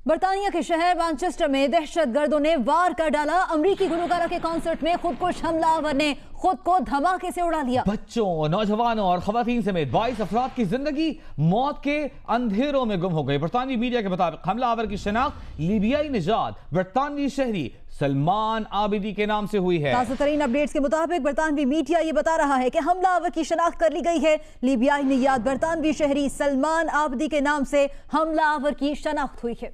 برطانیہ کے شہر مانچسٹر میں دہشت گردوں نے وار کر ڈالا. امریکی گلوکارہ کے کانسرٹ میں خودکش حملہ آور نے خود کو دھماکے سے اڑا لیا. بچوں، نوجوانوں اور خواتین سمیت 22 افراد کی زندگی موت کے اندھیروں میں گم ہو گئی. برطانوی میڈیا کے مطابق حملہ آور کی شناخت لیبیائی نژاد برطانوی شہری سلمان عابدی کے نام سے ہوئی ہے. تازہ ترین اپڈیٹس کے مطابق برطانوی میڈیا یہ بتا رہا ہے کہ حملہ آور کی شناخت کر لی گئی ہے. لیبیائی نژاد برطانوی شہری سلمان عابدی کے نام سے حملہ آور کی شناخت ہوئی ہے.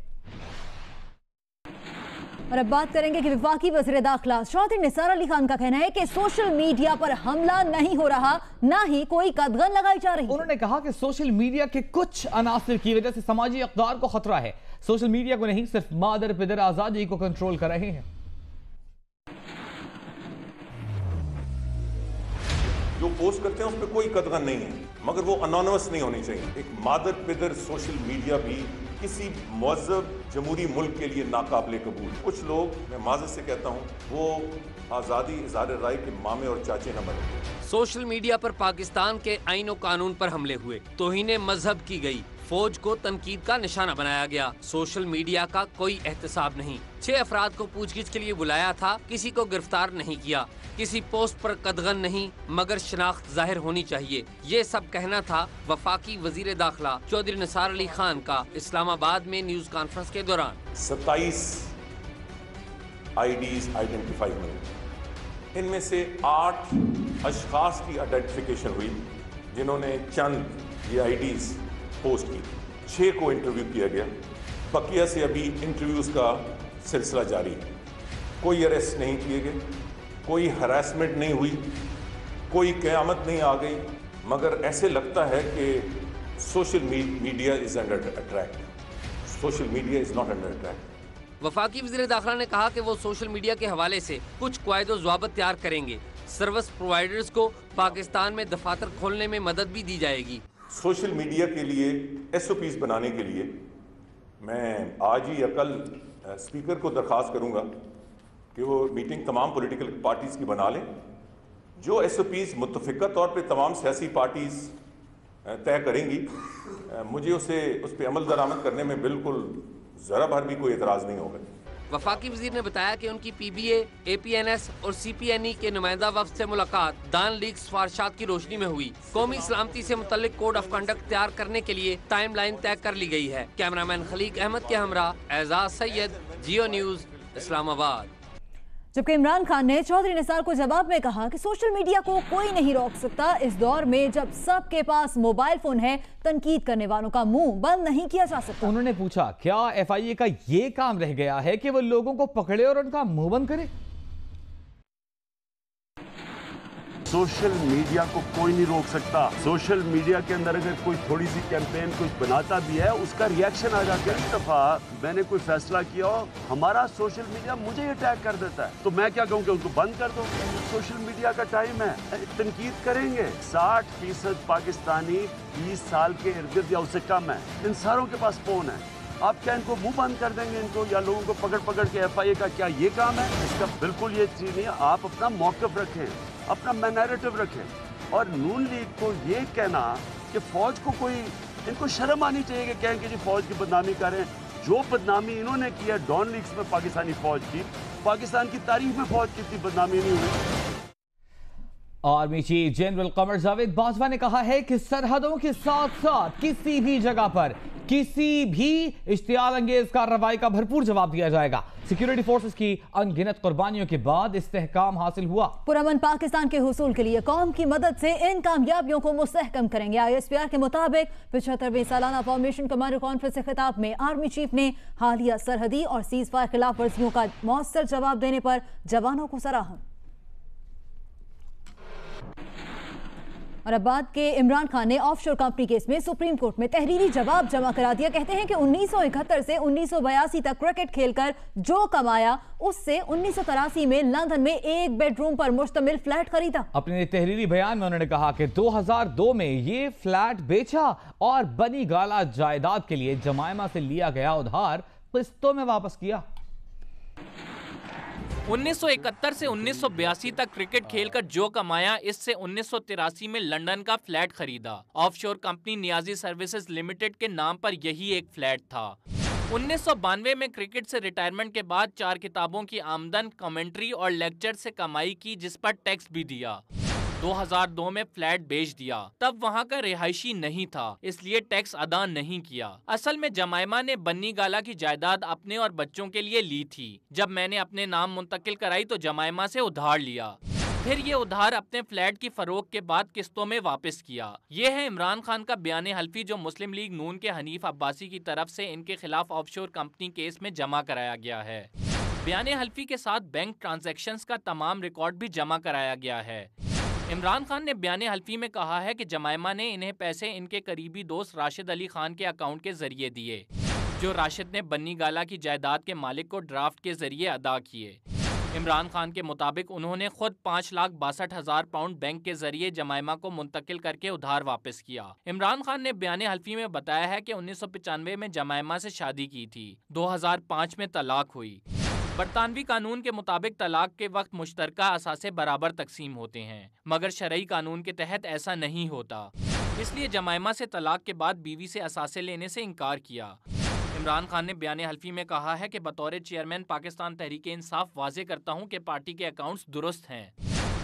اور اب بات کریں گے کہ وفاقی وزیر داخلہ چودھری نثار علی خان کا کہنا ہے کہ سوشل میڈیا پر حملہ نہیں ہو رہا، نہ ہی کوئی قدغن لگائی جا رہی. انہوں نے کہا کہ سوشل میڈیا کے کچھ عناصر کی وجہ سے سماجی اقدار کو خطرہ ہے. سوشل میڈیا کو نہیں، صرف مادر پدر آزادی کو کنٹرول کر رہے ہیں. جو پوسٹ کرتے ہیں اس پہ کوئی قدغن نہیں ہے، مگر وہ انونیمس نہیں ہونی چاہیے. ایک مادر پدر سوشل میڈیا بھی کسی مہذب جمہوری ملک کے لیے ناقابل قبول. کچھ لوگ، میں معذرت سے کہتا ہوں، وہ آزادی اظہار رائے کے مامے اور چاچے نہ بنے. سوشل میڈیا پر پاکستان کے آئین و قانون پر حملے ہوئے، توہین مذہب کی گئی، فوج کو تنقید کا نشانہ بنایا گیا. سوشل میڈیا کا کوئی احتساب نہیں. 6 افراد کو پوچھ گچھ کے لیے بلایا تھا، کسی کو گرفتار نہیں کیا. کسی پوسٹ پر قدغن نہیں، مگر شناخت ظاہر ہونی چاہیے. یہ سب کہنا تھا وفاقی وزیر داخلہ چودھری نثار علی خان کا اسلام آباد میں نیوز کانفرنس کے دوران. 27 آئی ڈیز آئیڈینٹیفائی ہوئے. ان میں سے 8 اشخاص کی آئیڈینٹیفیکیشن ہوئی جنہوں نے چند یہ آئی ڈیز پوسٹ کی. 6 کو انٹرویو کیا گیا. بقیہ سے ابھی انٹرویوز کا سلسلہ جاری ہے. کوئی اریسٹ نہیں کیے گئے، کوئی ہراسمنٹ نہیں ہوئی، کوئی قیامت نہیں آ گئی. مگر ایسے لگتا ہے کہ social media is under اٹریک. Social media is not under اٹریک. وفاقی وزیر داخلہ نے کہا کہ وہ سوشل میڈیا کے حوالے سے کچھ قواعد و ضوابط تیار کریں گے. سروس پرووائڈرز کو پاکستان میں دفاتر کھولنے میں مدد بھی دی جائے گی. سوشل میڈیا کے لیے ایس او پیز بنانے کے لیے میں آج ہی یا کل اسپیکر کو درخواست کروں گا کہ وہ میٹنگ تمام پولیٹیکل پارٹیز کی بنا لیں. جو ایس او پیز متفقہ طور پہ تمام سیاسی پارٹیز طے کریں گی، مجھے اس پہ عمل درآمد کرنے میں بالکل ذرا بھر بھی کوئی اعتراض نہیں ہوگا. وفاقی وزیر نے بتایا کہ ان کی پی be a P N S اور سی پی این ای کے نمائندہ وفد سے ملاقات دان لیگ سفارشات کی روشنی میں ہوئی. قومی سلامتی سے متعلق کوڈ آف کنڈکٹ تیار کرنے کے لیے ٹائم لائن طے کر لی گئی ہے. کیمرامین خلیق احمد کے ہمراہ اعزاز سید، جیو نیوز، اسلام آباد. جبکہ عمران خان نے چودھری نثار کو جواب میں کہا کہ سوشل میڈیا کو کوئی نہیں روک سکتا. اس دور میں جب سب کے پاس موبائل فون ہے، تنقید کرنے والوں کا منہ بند نہیں کیا جا سکتا. انہوں نے پوچھا کیا ایف آئی اے کا یہ کام رہ گیا ہے کہ وہ لوگوں کو پکڑے اور ان کا منہ بند کرے؟ سوشل میڈیا کو کوئی نہیں روک سکتا. سوشل میڈیا کے اندر اگر کوئی تھوڑی سی کیمپین کچھ بناتا بھی ہے، اس کا ریاکشن آ جاتا ہے. اس دفعہ میں نے کوئی فیصلہ کیا ہو، ہمارا سوشل میڈیا مجھے اٹیک کر دیتا ہے، تو میں کیا کہوں کہ ان کو بند کر دو. سوشل میڈیا کا ٹائم ہے، تنقید کریں گے. 60% پاکستانی 20 سال کے ارد گرد یا اس سے کم ہے. ان ساروں کے پاس فون ہے. آپ کیا ان کو منہ بند کر دیں گے ان کو، یا لوگوں کو پکڑ پکڑ کے ایف آئی اے کا کیا یہ کام ہے؟ اس کا بالکل یہ چیز نہیں ہے. آپ اپنا موقف رکھیں، اپنا نیریٹو رکھیں. اور نون لیگ کو یہ کہنا کہ فوج کو کوئی، ان کو شرم آنی چاہیے کہ کہیں کہ جی فوج کی بدنامی کریں. جو بدنامی انہوں نے کی ہے ڈان لیگز میں پاکستانی فوج کی، پاکستان کی تاریخ میں فوج کی اتنی بدنامی نہیں ہوئی. Army chief general Qamar Javed Bajwa نے کہا ہے کہ سرحدوں کے ساتھ ساتھ کسی بھی جگہ پر کسی بھی اشتعال انگیز کارروائی کا بھرپور جواب دیا جائے گا. سیکیورٹی فورسز کی ان گنت قربانیوں کے بعد استحکام حاصل ہوا. پرامن پاکستان کے حصول کے لیے قوم کی مدد سے ان کامیابیوں کو مستحکم کریں گے. آئی ایس پی آر کے مطابق 75ویں سالانہ فارمیشن کمانڈر کانفرنس سے خطاب میں آرمی چیف نے حالیہ سرحدی اور سیز فائر خلاف ورزیوں کا مؤثر جواب دینے پر جوانوں کو سراہا. اور اب بات کہ عمران خان نے آف شور کمپنی کیس میں سپریم کورٹ میں تحریری جواب جمع کرا دیا. کہتے ہیں کہ 1971 سے 1982 تک کرکٹ کھیل کر جو کمایا، اس سے 1983 میں لندن میں ایک بیڈ روم پر مشتمل فلیٹ خریدا. اپنے تحریری بیان میں انہوں نے کہا کہ 2002 میں یہ فلیٹ بیچا اور بنی گالا جائیداد کے لیے جمائمہ سے لیا گیا ادھار قسطوں میں واپس کیا. 1971 سے 1982 تک کرکٹ کھیل کر جو کمایا، اس سے 1983 میں لنڈن کا فلیٹ خریدا. آف شور کمپنی نیازی سروسز لمیٹڈ کے نام پر یہی ایک فلیٹ تھا. 1992 में क्रिकेट से रिटायरमेंट के बाद 4 किताबों की आमदन, कमेंट्री और लेक्चर से कमाई की, जिस पर टैक्स भी दिया। 2002 में फ्लैट बेच दिया, तब वहां का रिहायशी नहीं था, इसलिए टैक्स अदा नहीं किया। असल में जमाइमा ने बन्नी गाला की जायदाद अपने और बच्चों के लिए ली थी। जब मैंने अपने नाम मुंतकिल कराई तो जमाइमा से उधार लिया, फिर ये उधार अपने फ्लैट की फरोख्त के बाद किस्तों में वापस किया। ये है इमरान खान का बयान हल्फी जो मुस्लिम लीग नून के हनीफ अब्बासी की तरफ से इनके खिलाफ ऑफशोर कंपनी केस में जमा कराया गया है। बयान हल्फी के साथ बैंक ट्रांजैक्शंस का तमाम रिकॉर्ड भी जमा कराया गया है। इमरान खान ने बयान हल्फी में कहा है कि जमाइमा ने इन्हें पैसे इनके करीबी दोस्त राशिद अली खान के अकाउंट के जरिए दिए, जो राशिद ने बन्नी गाला की जायदाद के मालिक को ड्राफ्ट के जरिए अदा किए। इमरान खान के मुताबिक उन्होंने खुद 5,62,000 पाउंड बैंक के जरिए जमाइमा को मुंतकिल करके उधार वापस किया। इमरान खान ने बयान हल्फी में बताया है कि 1995 में जमाइमा से शादी की थी, 2005 में तलाक हुई। बरतानवी कानून के मुताबिक तलाक के वक्त मुश्तरका असासे बराबर तकसीम होते हैं, मगर शरई कानून के तहत ऐसा नहीं होता, इसलिए जमाइमा से तलाक के बाद बीवी से असासे लेने से इनकार किया। इमरान खान ने बयान हल्फी में कहा है कि बतौर चेयरमैन पाकिस्तान तहरीक इंसाफ वाजे करता हूं कि पार्टी के अकाउंट्स दुरुस्त हैं।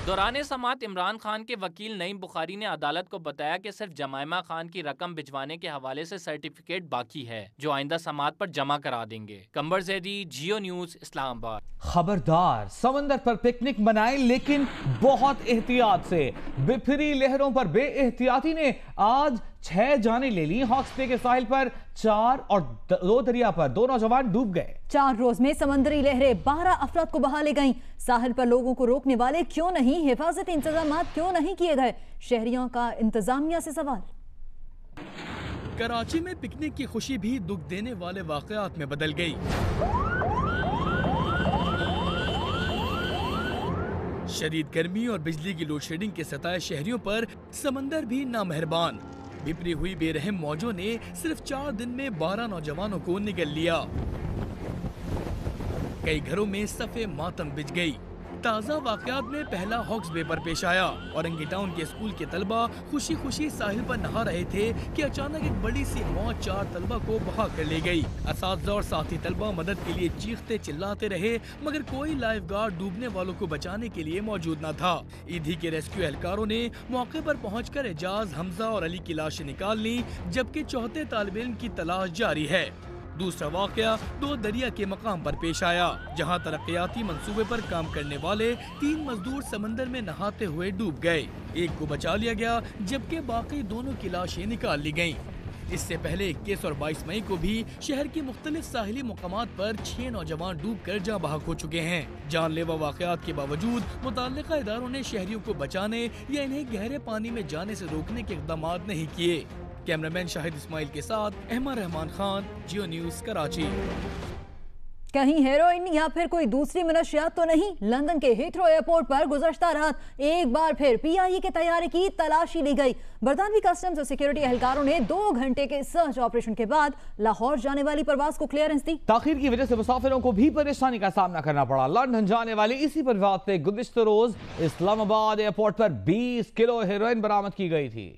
दौरान समात इमरान खान के वकील नईम बुखारी ने अदालत को बताया कि सिर्फ जमाइमा खान की रकम भिजवाने के हवाले से सर्टिफिकेट बाकी है, जो आइंदा समात पर जमा करा देंगे। कंबर जैदी, जियो न्यूज, इस्लामाबाद। खबरदार, समंदर पर पिकनिक मनाएं लेकिन बहुत एहतियात से। बिफरी लहरों पर बेएहतियाती ने आज 6 जानें ले ली। हॉक्स बे के साहिल पर 4 और 2 दरिया पर 2 नौजवान डूब गए। 4 रोज में समंदरी लहरें 12 अफराद को बहा ले गईं। साहिल पर लोगों को रोकने वाले क्यों नहीं, हिफाजती इंतजामात क्यों नहीं किए गए, शहरियों का इंतजामिया से सवाल। कराची में पिकनिक की खुशी भी दुख देने वाले वाकयात में बदल गई। शदीद गर्मी और बिजली की लोड शेडिंग के सताए शहरियों पर समंदर भी नामेहरबान। बिफरी हुई बेरहम मौजों ने सिर्फ 4 दिन में 12 नौजवानों को निगल लिया। कई घरों में सफ़े मातम बिछ गई। ताज़ा वाक़यात में पहला हॉक्स बे पर पेश आया। औरंगी टाउन के स्कूल के तलबा खुशी खुशी साहिल पर नहा रहे थे कि अचानक एक बड़ी सी मौत 4 तलबा को बहा कर ले गई। असातिज़ा और साथी तलबा मदद के लिए चीखते चिल्लाते रहे, मगर कोई लाइफ गार्ड डूबने वालों को बचाने के लिए मौजूद न था। ईदी के रेस्क्यू एहलकारों ने मौके पर पहुंचकर एजाज, हमजा और अली की लाशें निकाल ली, जबकि चौथे तालिब इल्म की तलाश जारी है। दूसरा वाकया 2 दरिया के मकाम पर पेश आया, जहां तरक्याती मंसूबे पर काम करने वाले 3 मजदूर समंदर में नहाते हुए डूब गए। एक को बचा लिया गया, जबकि बाकी दोनों की लाशें निकाल ली गयीं। इससे पहले 21 और 22 मई को भी शहर की मुख्तलिफ साहिली मुकामात पर 6 नौजवान डूब कर जाँ बहक हो चुके हैं। जानलेवा वाकयात के बावजूद मुताल्लिका इदारों ने शहरियों को बचाने या इन्हें गहरे पानी में जाने से रोकने के इक़दाम नहीं किए। कैमरामैन शाहिद इस्माइल के साथ अहमद रहमान खान, जियो न्यूज़, कराची। कहीं हेरोइन या फिर कोई दूसरी मनशियात तो नहीं। लंदन के हीथ्रो एयरपोर्ट पर गुज़श्ता रात एक बार फिर PIE के तैयारी की तलाशी ली गई। बरतानवी कस्टम्स और सिक्योरिटी एहलकारों ने 2 घंटे के सर्च ऑपरेशन के बाद लाहौर जाने वाली परवाज को क्लियरेंस दी। ताखीर की वजह से मुसाफिरों को भी परेशानी का सामना करना पड़ा। लंदन जाने वाली इसी परवाज से गुज़िश्ता रोज इस्लामाबाद एयरपोर्ट पर 20 किलो हेरोइन बरामद की गई थी।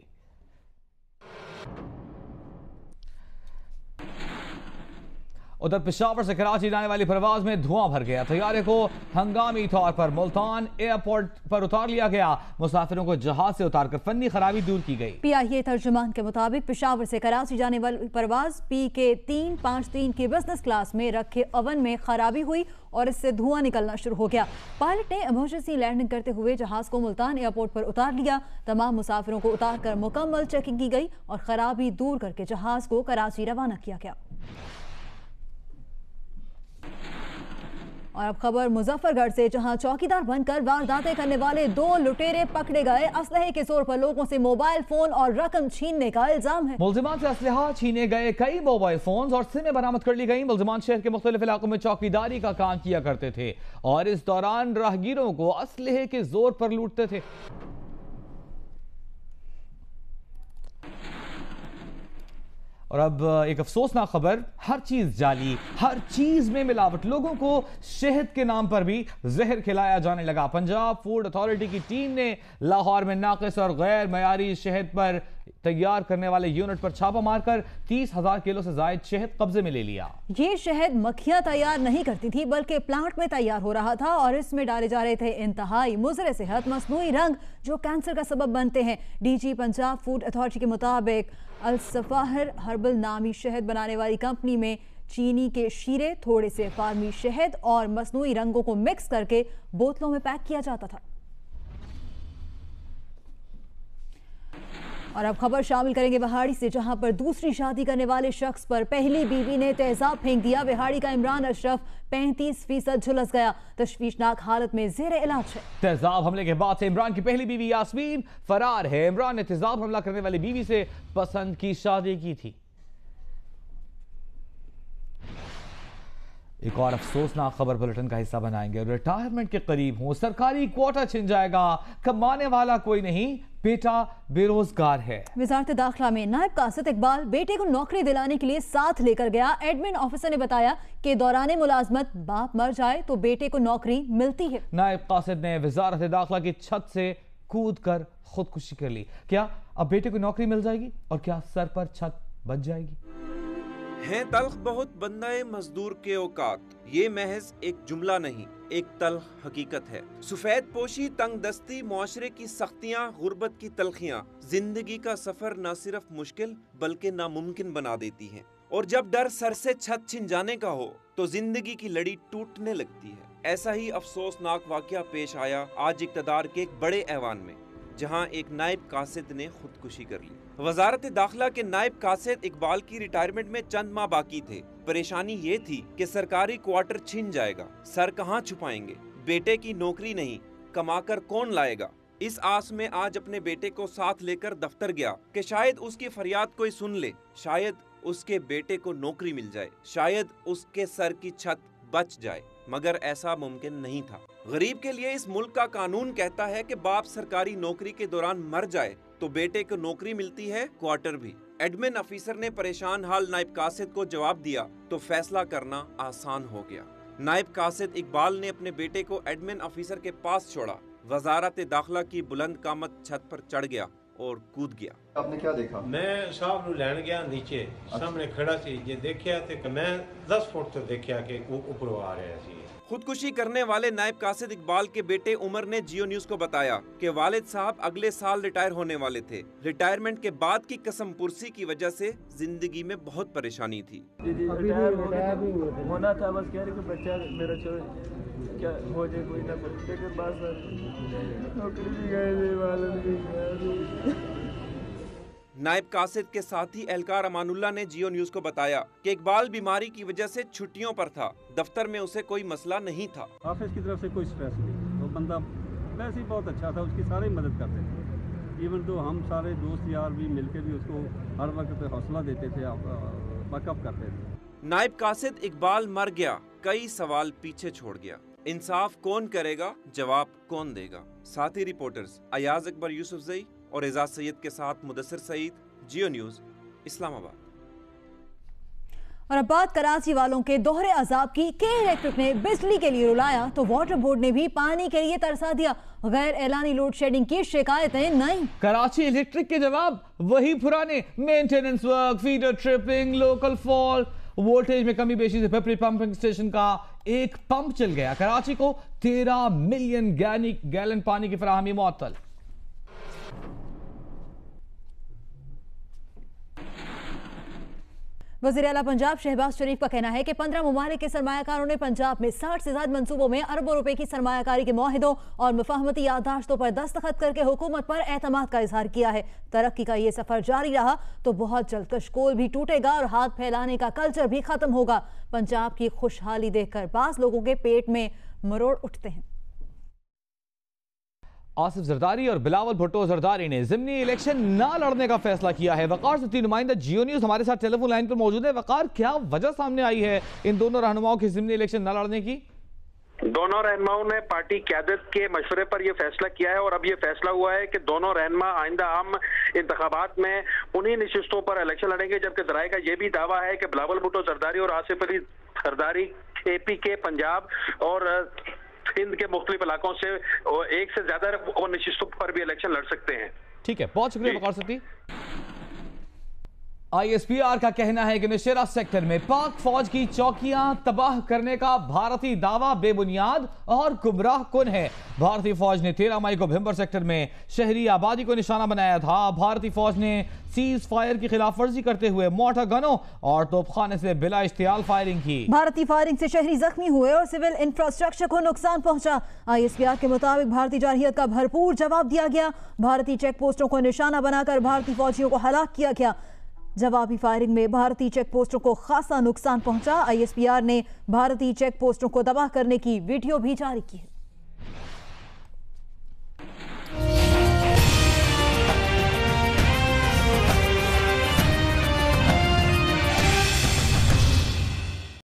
उधर पेशावर से कराची जाने वाली परवाज में धुआं भर गया। तैयारे को हंगामी तौर पर मुल्तान एयरपोर्ट पर उतार लिया गया। मुसाफिरों को जहाज से उतारकर फन्नी खराबी दूर की गई। PIE तर्जुमान के मुताबिक पेशावर से कराची जाने वाली परवाज PK 353 की बिजनेस क्लास में रखे ओवन में खराबी हुई और इससे धुआं निकलना शुरू हो गया। पायलट ने इमरजेंसी लैंडिंग करते हुए जहाज को मुल्तान एयरपोर्ट पर उतार लिया। तमाम मुसाफिरों को उतारकर मुकम्मल चेकिंग की गई और खराबी दूर करके जहाज को कराची रवाना किया गया। और अब खबर मुजफ्फरगढ़ से, जहां चौकीदार बनकर वारदातें करने वाले 2 लुटेरे पकड़े गए। असलहे के जोर पर लोगों से मोबाइल फोन और रकम छीनने का इल्जाम है। मुल्जिमान से असलहा छीने गए, कई मोबाइल फोन और सिमें बरामद कर ली गई। मुल्जिमान शहर के मुख्तलिफ इलाकों में चौकीदारी का काम किया करते थे और इस दौरान राहगीरों को असलहे के जोर पर लूटते थे। और अब एक अफसोसनाक खबर, हर चीज जाली, हर चीज में मिलावट। लोगों को शहद के नाम पर भी जहर खिलाया जाने लगा। पंजाब फूड अथॉरिटी की टीम ने लाहौर में नाकिस और गैर मयारी शहद पर तैयार करने वाले यूनिट पर छापा मारकर 30,000 किलो से ज्यादा शहद कब्जे में ले लिया। ये शहद मक्खियां तैयार नहीं करती थी बल्कि प्लांट में तैयार हो रहा था और इसमें डाले जा रहे थे इंतहाई मुज़र सेहत मस्नूई रंग जो कैंसर का सबब बनते हैं। डीजी पंजाब फूड अथॉरिटी के मुताबिक अल-सफाहर हर्बल नामी शहद बनाने वाली कंपनी में चीनी के शीरे, थोड़े से फार्मी शहद और मस्नूई रंगों को मिक्स करके बोतलों में पैक किया जाता था। और अब खबर शामिल करेंगे वहाड़ी से, जहां पर दूसरी शादी करने वाले शख्स पर पहली बीवी ने तेजाब फेंक दिया। वहाड़ी का इमरान अशरफ 35% झुलस गया, तशवीशनाक हालत में जेर इलाज है। तेजाब हमले के बाद से इमरान की पहली बीवी यास्मीन फरार है। इमरान ने तेजाब हमला करने वाली बीवी से पसंद की शादी की थी। एक और अफसोसनाक खबर बुलेटिन का हिस्सा बनाएंगे। रिटायरमेंट के करीब हूं, सरकारी क्वार्टर छिन जाएगा, कमाने वाला कोई नहीं, बेटा बेरोजगार है। वजारत दाखिला में नायब कासिद इकबाल बेटे को नौकरी दिलाने के लिए साथ लेकर गया। एडमिन ऑफिसर ने बताया कि दौरान मुलाजमत बाप मर जाए तो बेटे को नौकरी मिलती है। नायब कासिद ने वजारत दाखिला की छत से कूद कर खुदकुशी कर ली। क्या अब बेटे को नौकरी मिल जाएगी और क्या सर पर छत बच जाएगी? हैं तल्ख बहुत बंदाए मजदूर के औकात, ये महज एक जुमला नहीं, एक तल्ख हकीकत है। सफेद पोशी, तंग दस्ती, मुआशरे की सख्तियाँ, गुर्बत की तलखियाँ जिंदगी का सफर न सिर्फ मुश्किल बल्कि नामुमकिन बना देती हैं। और जब डर सर से छत छिन जाने का हो तो जिंदगी की लड़ी टूटने लगती है। ऐसा ही अफसोसनाक वाकया पेश आया आज इक़्तिदार के एक बड़े ऐवान में, जहां एक नायब कासिद ने खुदकुशी कर ली। वजारत दाखिला के नायब कासिद इकबाल की रिटायरमेंट में चंद माह बाकी थे। परेशानी ये थी कि सरकारी क्वार्टर छिन जाएगा, सर कहां छुपाएंगे, बेटे की नौकरी नहीं, कमाकर कौन लाएगा। इस आस में आज अपने बेटे को साथ लेकर दफ्तर गया कि शायद उसकी फरियाद कोई सुन ले, शायद उसके बेटे को नौकरी मिल जाए, शायद उसके सर की छत बच जाए, मगर ऐसा मुमकिन नहीं था। गरीब के लिए इस मुल्क का कानून कहता है कि बाप सरकारी नौकरी के दौरान मर जाए तो बेटे को नौकरी मिलती है, क्वार्टर भी। एडमिन अफीसर ने परेशान हाल नायब कासिद को जवाब दिया तो फैसला करना आसान हो गया। नायब कासिद इकबाल ने अपने बेटे को एडमिन अफीसर के पास छोड़ा, वजारत दाखिला की बुलंद कामत छत पर चढ़ गया और कूद गया। आपने क्या देखा? मैं साहब लैन गया नीचे, सामने खड़ा सी, जे देखिया ते मैं 10 फुट तो देखिया कि ऊपर आ रहा सी। खुदकुशी करने वाले नायब कासिद इकबाल के बेटे उमर ने जियो न्यूज को बताया कि वालिद साहब अगले साल रिटायर होने वाले थे। रिटायरमेंट के बाद की कसम पुरसी की वजह से जिंदगी में बहुत परेशानी थी। होना था, बस कह रहे कि बच्चा मेरा क्या हो जाए कोई ना कुछ, लेकिन बस नौकरी भी गए। नायब कासिद के साथी एहलकार अमानुल्लाह ने जियो न्यूज को बताया कि इकबाल बीमारी की वजह से छुट्टियों पर था, दफ्तर में उसे कोई मसला नहीं था। ऑफिस की तरफ से कोई स्ट्रेस नहीं, वो बंदा वैसे ही बहुत अच्छा था, उसकी सारी मदद करते थे। इवन तो हम सारे दोस्त यार भी मिलकर भी उसको हर वक्त हौसला देते थे, बैकअप करते थे। नायब कासिद इकबाल मर गया, कई सवाल पीछे छोड़ गया। इंसाफ कौन करेगा, जवाब कौन देगा। साथी रिपोर्टर्स अयाज अकबर यूसुफजई और एजाज सैयद के साथ मुदस्सिर सईद, जियो न्यूज, इस्लामाबाद। और अब बात कराची वालों के दोहरे अजाब की। के इलेक्ट्रिक ने बिजली के लिए रुलाया तो वाटर बोर्ड ने भी पानी के लिए तरसा दिया। गैर एलानी लोड शेडिंग की शिकायतें नहीं। कराची इलेक्ट्रिक के जवाब वही पुराने, maintenance work, feeder tripping, local fault, voltage में कमी बेशी से पेपरी पंपिंग स्टेशन का एक पंप चल गया। कराची को 13 मिलियन गैलन पानी की फराहमी मुअत्तल। वज़ीर आला पंजाब शहबाज शरीफ का कहना है कि 15 ममालिक के सरमायाकारों ने पंजाब में 60 से ज्यादा मंसूबों में अरबों रुपए की सरमायाकारी के मुआहिदों और मुफाहमती याददाश्तों पर दस्तखत करके हुकूमत पर एतमाद का इजहार किया है। तरक्की का ये सफर जारी रहा तो बहुत जल्द कशकोल भी टूटेगा और हाथ फैलाने का कल्चर भी खत्म होगा। पंजाब की खुशहाली देखकर बास लोगों के पेट में मरोड़ उठते हैं। आसिफ जरदारी और बिलावल भुट्टो जरदारी ने ज़िमनी इलेक्शन ना लड़ने का फैसला किया है। वकार से नुमाइंदा जियो न्यूज हमारे साथ टेलीफोन लाइन पर मौजूद है। वकार, क्या वजह सामने आई है इन दोनों रहनुमाओं की ज़िमनी इलेक्शन ना लड़ने की? दोनों रहनुमाओं ने पार्टी क़यादत के मशवरे पर यह फैसला किया है और अब यह फैसला हुआ है कि दोनों रहनुमा आइंदा आम इंतखाबात में उन्हीं नशिस्तों पर इलेक्शन लड़ेंगे। जबकि जराये का यह भी दावा है कि बिलावल भुट्टो जरदारी और आसिफ अली जरदारी एपी के पंजाब और हिंद के मुख्तलिफ इलाकों से एक से ज्यादा नशिस्तों पर भी इलेक्शन लड़ सकते हैं। ठीक है, बहुत शुक्रिया वकार सती। ISPR का कहना है कि नौशेरा सेक्टर में पाक फौज की चौकियां तबाह करने का भारतीय दावा बेबुनियाद और गुमराह कुन है। भारतीय फौज ने 13 मई को भिंबर सेक्टर में शहरी आबादी को निशाना बनाया था। भारतीय फौज ने सीज फायर की खिलाफ वर्जी करते हुए मोर्टार गनों और तोपखाने से बिला इश्तियाल फायरिंग की। भारतीय फायरिंग से शहरी जख्मी हुए और सिविल इंफ्रास्ट्रक्चर को नुकसान पहुंचा। ISPR के मुताबिक भारतीय जारहियत का भरपूर जवाब दिया गया। भारतीय चेक पोस्टों को निशाना बनाकर भारतीय फौजियों को हलाक किया गया। जवाबी फायरिंग में भारतीय चेक पोस्टों को खासा नुकसान पहुंचा। ISPR ने भारतीय चेक पोस्टों को तबाह करने की वीडियो भी जारी की है।